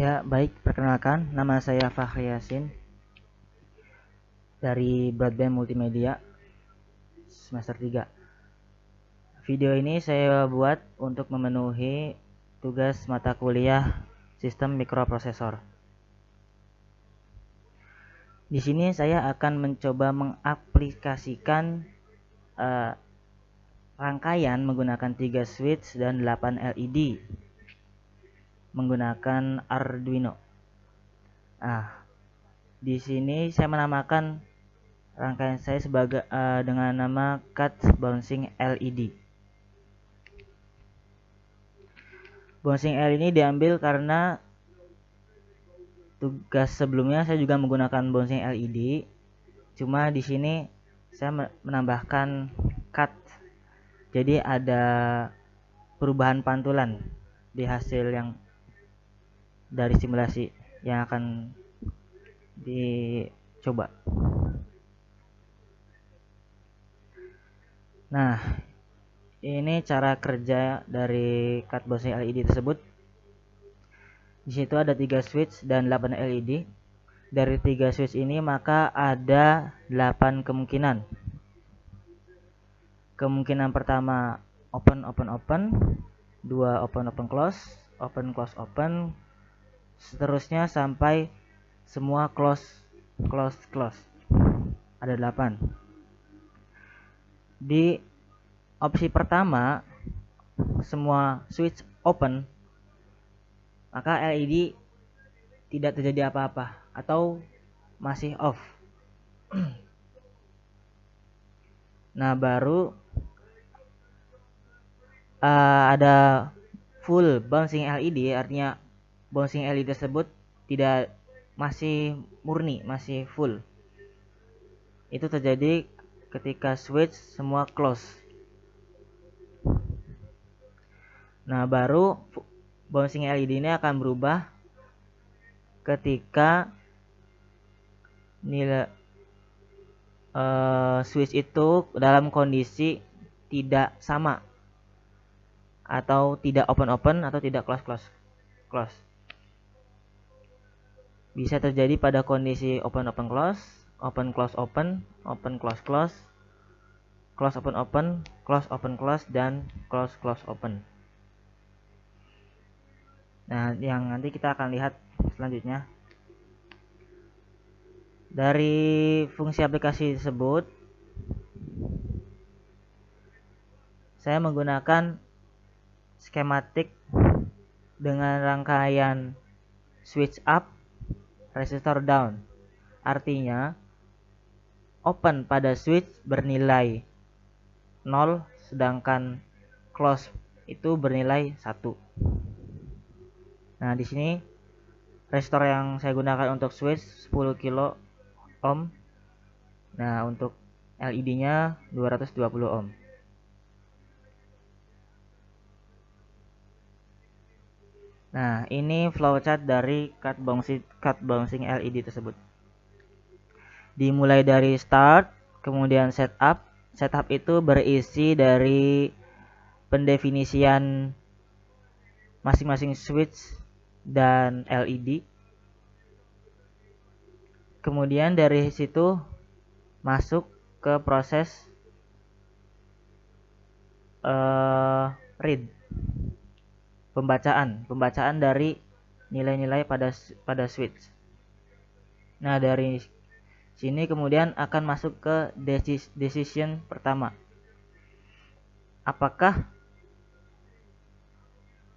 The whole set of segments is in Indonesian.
Ya, baik, perkenalkan, nama saya Fahri Yasin dari Broadband Multimedia semester 3. Video ini saya buat untuk memenuhi tugas mata kuliah Sistem Mikroprosesor. Di sini saya akan mencoba mengaplikasikan rangkaian menggunakan 3 switch dan 8 LED menggunakan Arduino. Di sini saya menamakan rangkaian saya sebagai dengan nama cut bouncing LED. Bouncing LED ini diambil karena tugas sebelumnya saya juga menggunakan bouncing LED. Cuma di sini saya menambahkan cut. Jadi ada perubahan pantulan di hasil yang dari simulasi yang akan dicoba. Nah, ini cara kerja dari cut bouncing LED tersebut. Di situ ada 3 switch dan 8 LED. Dari 3 switch ini maka ada 8 kemungkinan. Kemungkinan pertama open open open, 2 open open close, open close open, seterusnya sampai semua close close close. Ada 8. Di opsi pertama semua switch open, maka LED tidak terjadi apa-apa atau masih off. Nah, baru ada full bouncing LED, artinya bouncing LED tersebut tidak masih murni, masih full. Itu terjadi ketika switch semua close. Nah, baru bouncing LED ini akan berubah ketika nilai switch itu dalam kondisi tidak sama, atau tidak open-open atau tidak close. Bisa terjadi pada kondisi open-open close, open close open, open close close, close open open, close open close, dan close close open. Nah, yang nanti kita akan lihat selanjutnya. Dari fungsi aplikasi tersebut saya menggunakan skematik dengan rangkaian switch up, resistor down. Artinya open pada switch bernilai 0, sedangkan close itu bernilai 1. Nah, di sini resistor yang saya gunakan untuk switch 10 kilo ohm. Nah, untuk LED-nya 220 ohm. Nah, ini flowchart dari cut bouncing LED tersebut. Dimulai dari start, kemudian setup. Setup itu berisi dari pendefinisian masing-masing switch dan LED. Kemudian dari situ masuk ke proses read, pembacaan dari nilai-nilai pada switch. Nah, dari sini kemudian akan masuk ke decision pertama. Apakah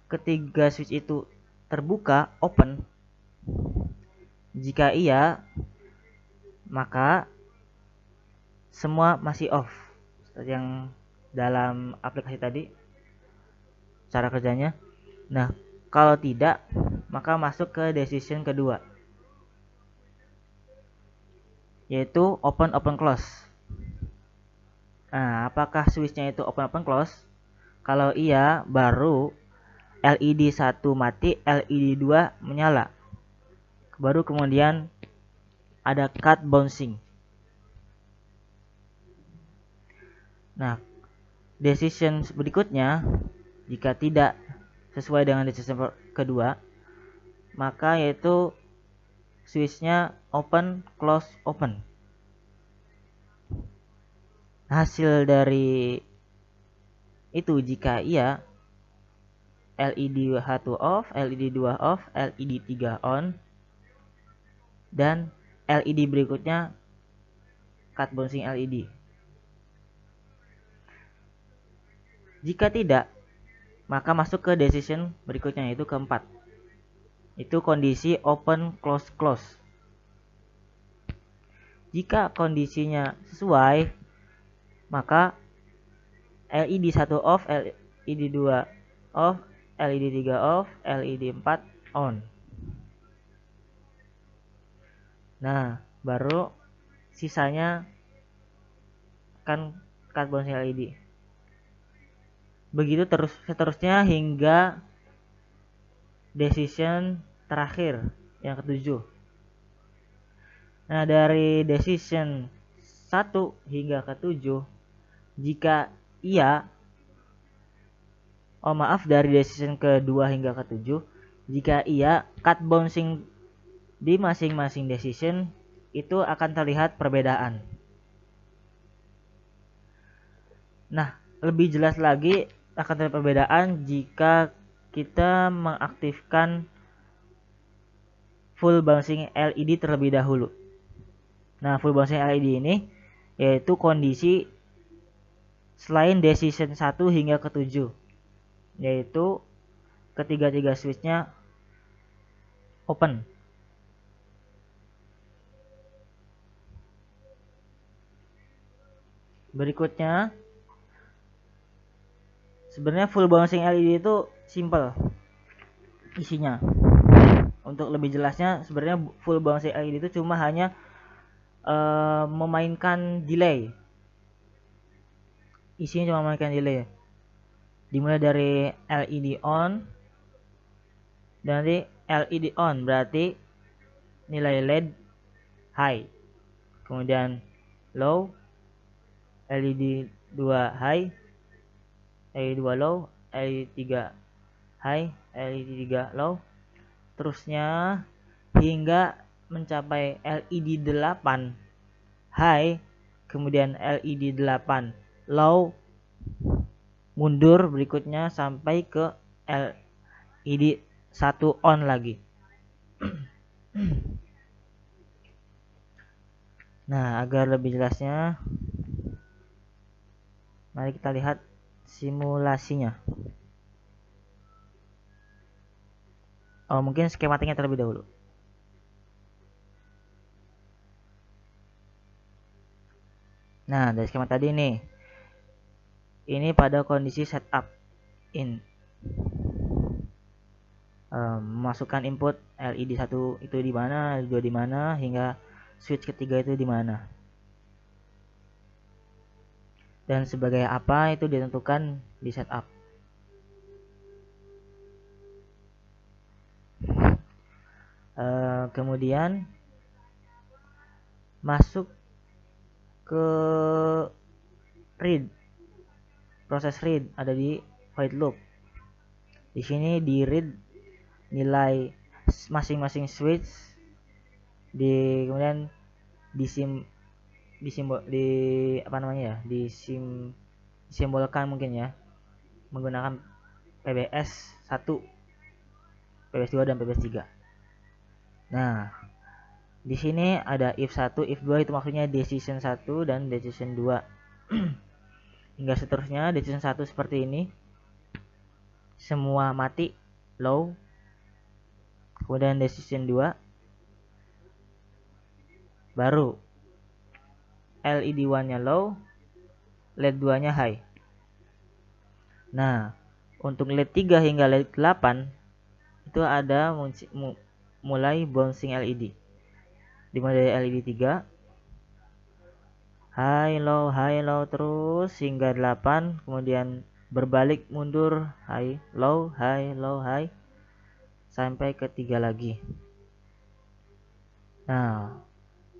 ketiga switch itu terbuka, open? Jika iya, maka semua masih off. Seperti yang dalam aplikasi tadi cara kerjanya. Nah, kalau tidak, maka masuk ke decision kedua, yaitu open open close. Nah, apakah switchnya itu open open close? Kalau iya, baru LED 1 mati, LED 2 menyala. Baru kemudian ada cut bouncing. Nah, decision berikutnya jika tidak sesuai dengan decision kedua, maka yaitu switchnya open, close, open. Hasil dari itu jika iya, LED 1 off, LED 2 off, LED 3 on, dan LED berikutnya cut bouncing LED. Jika tidak, maka masuk ke decision berikutnya, yaitu keempat. Itu kondisi open, close, close. Jika kondisinya sesuai, maka LED 1 off, LED 2 off, LED 3 off, LED 4 on. Nah, baru sisanya kan cut bouncing LED. Begitu terus seterusnya hingga decision terakhir yang ketujuh. Nah, dari decision 1 hingga ketujuh, jika iya, dari decision kedua hingga ketujuh, jika iya, cut bouncing di masing-masing decision itu akan terlihat perbedaan. Nah, lebih jelas lagi akan terlihat perbedaan jika kita mengaktifkan full bouncing LED terlebih dahulu. Nah, full bouncing LED ini yaitu kondisi selain decision 1 hingga ke-7, yaitu ketiga-tiga switchnya open. Berikutnya, sebenarnya full bouncing LED itu simple isinya. Untuk lebih jelasnya, sebenarnya full bouncing LED itu cuma hanya memainkan delay. Isinya cuma memainkan delay. Dimulai dari LED on, dari LED on berarti nilai LED high, kemudian low, LED 2 high, LED 2 low, LED 3 high, LED 3 low, terusnya hingga mencapai LED 8 high, kemudian LED 8 low, mundur berikutnya sampai ke LED 1 on lagi. Nah, agar lebih jelasnya, mari kita lihat simulasinya. Mungkin skematiknya terlebih dahulu. Nah, dari skema tadi nih, ini pada kondisi setup in, memasukkan input LED 1 itu di mana, LED 2 di mana, hingga switch ketiga itu di mana. Dan sebagai apa itu ditentukan di setup. Kemudian masuk ke read, proses read ada di white loop. Di sini di read nilai masing-masing switch, kemudian disimbolkan mungkin ya menggunakan PBS 1, PBS 2 dan PBS 3. Nah, di sini ada if 1, if 2 itu maksudnya decision 1 dan decision 2. Hingga seterusnya decision 1 seperti ini. Semua mati low. Kemudian decision 2 baru LED 1-nya low, LED 2-nya high. Nah, untuk LED 3 hingga LED 8 itu ada mulai bouncing LED. Dimulai dari LED 3 high low terus hingga 8, kemudian berbalik mundur high low sampai ke 3 lagi. Nah,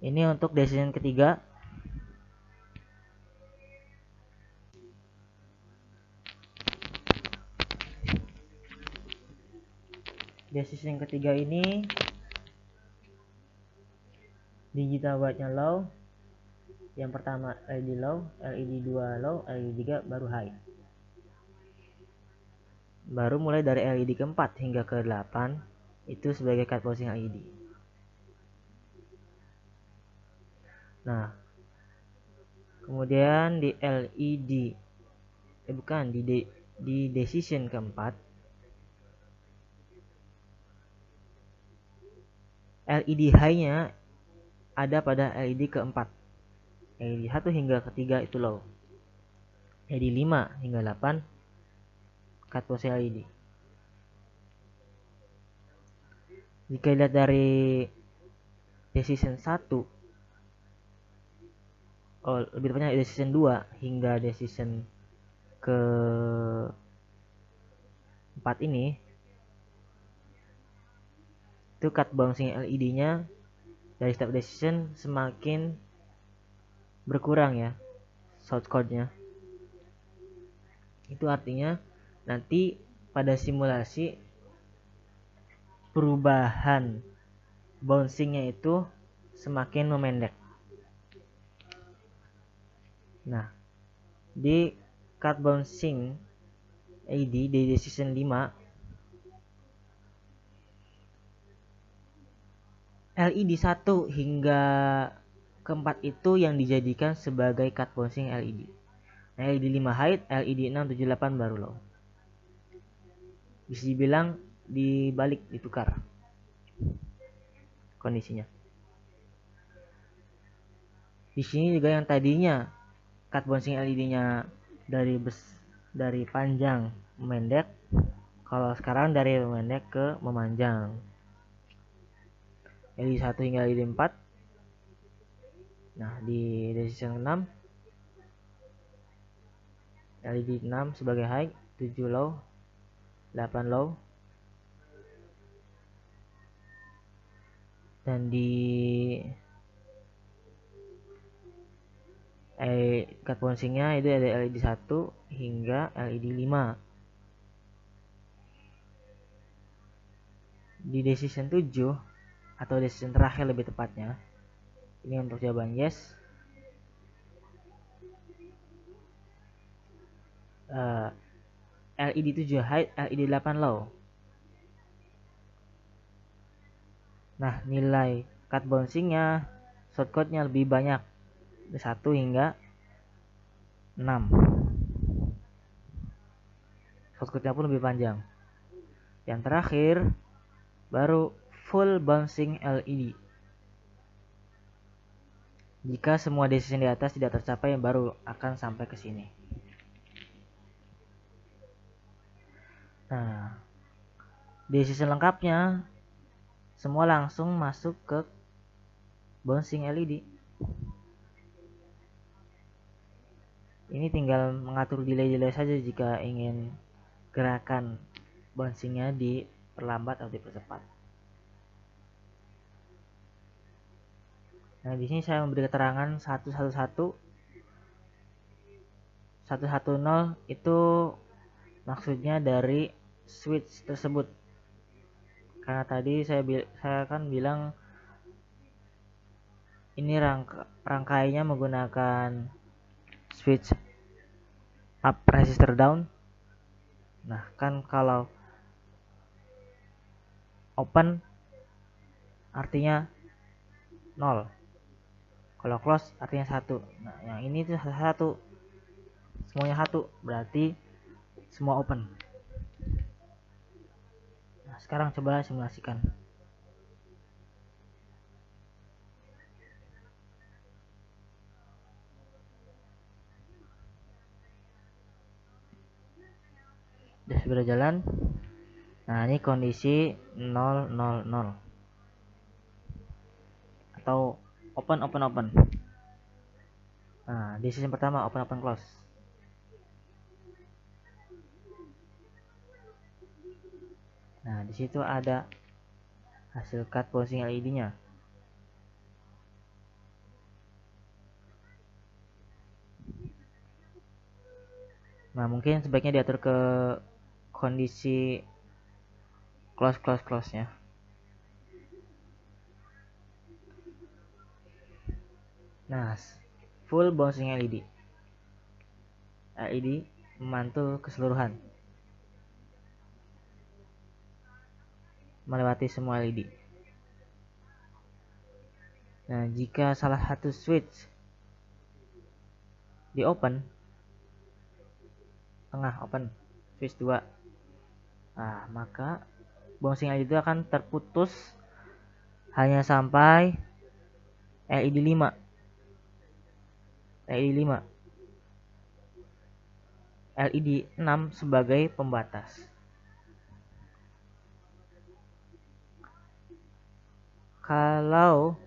ini untuk decision ketiga. decision ketiga ini digital white-nya low. Yang pertama LED low, LED 2 low, LED 3 baru high. Baru mulai dari LED keempat hingga ke 8 itu sebagai cut bouncing LED. Nah, kemudian di LED di decision keempat, LED high-nya ada pada LED keempat. LED 1 hingga ketiga itu low. LED 5 hingga 8 cut bouncing LED. Jika dilihat dari decision 1, lebih tepatnya decision 2 hingga decision ke 4 ini, itu cut bouncing LED-nya dari setiap decision semakin berkurang ya, source code-nya. Itu artinya nanti pada simulasi perubahan bouncingnya itu semakin memendek. Nah, di cut bouncing LED di decision 5, LED 1 hingga keempat itu yang dijadikan sebagai cut bouncing LED. Nah, LED 5 high, LED 6, 7, 8 baru low. Bisa dibilang dibalik, ditukar kondisinya. Di sini juga yang tadinya cut bouncing LED-nya dari panjang memendek, kalau sekarang dari memendek ke memanjang. LED 1 hingga LED 4. Nah, di decision 6 LED 6 sebagai high, 7 low, 8 low. Dan di cut bouncingnya itu ada LED 1 hingga LED 5. Di decision 7 atau decision terakhir lebih tepatnya, ini untuk jawaban yes, LED 7 high, LED 8 low. Nah, nilai cut bouncingnya, shortcode-nya lebih banyak, 1 hingga 6. Shortcode-nya pun lebih panjang. Yang terakhir baru full bouncing LED. Jika semua decision di atas tidak tercapai, baru akan sampai ke sini. Nah, decision lengkapnya semua langsung masuk ke bouncing LED. Ini tinggal mengatur delay saja jika ingin gerakan bouncingnya diperlambat atau dipercepat. Nah, di sini saya memberi keterangan 111 110 itu maksudnya dari switch tersebut. Karena tadi saya kan bilang ini rangkainya menggunakan switch up, resistor down. Nah, kan kalau open artinya 0. Kalau close artinya 1. Nah, yang ini tuh 1. Semuanya 1, berarti semua open. Nah, sekarang coba simulasikan. Sudah jalan. Nah, ini kondisi 0 0 0 atau open open open. Nah, decision pertama open open close. Nah, di situ ada hasil cut bouncing LED-nya. Nah, mungkin sebaiknya diatur ke kondisi close ya. Nah, full bouncing LED. LED memantul keseluruhan, melewati semua LED. Nah, jika salah satu switch di open, tengah open, switch 2, nah maka bouncing LED itu akan terputus hanya sampai LED 5. LED 6 sebagai pembatas. Kalau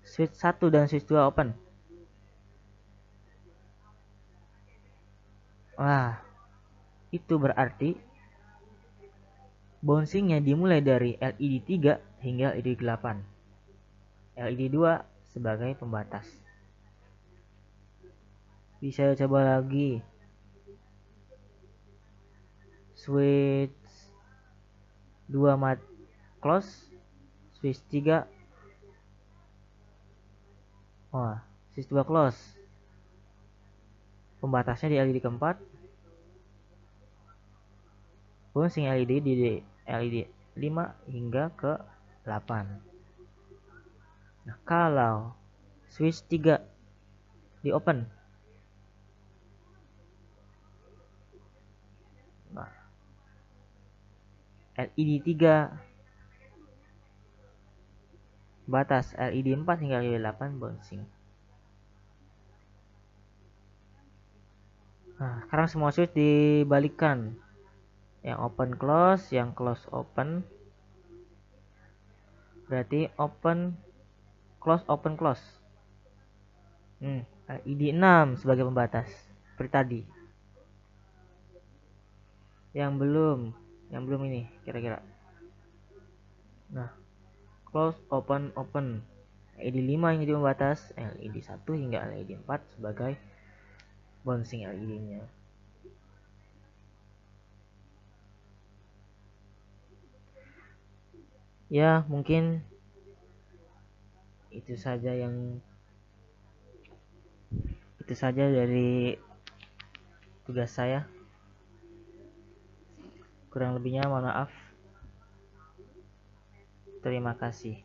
switch 1 dan switch 2 open, wah, itu berarti bouncingnya dimulai dari LED 3 hingga LED 8. LED 2 sebagai pembatas. Bisa coba lagi. Switch 2 close, switch 3. Wah, switch 2 close. Pembatasnya di LED keempat. Bouncing LED di LED 5 hingga ke 8. Nah, kalau switch 3 di open, nah, LED 3 batas, LED 4 hingga LED 8 bouncing. Nah, sekarang semua switch dibalikkan. Yang open close, yang close open. Berarti open close. LED 6 sebagai pembatas seperti tadi. Yang belum ini kira-kira. Nah, close open. LED 5 yang jadi pembatas, LED 1 hingga LED 4 sebagai bouncing LED-nya. Ya, mungkin itu saja dari tugas saya. Kurang lebihnya mohon maaf. Terima kasih.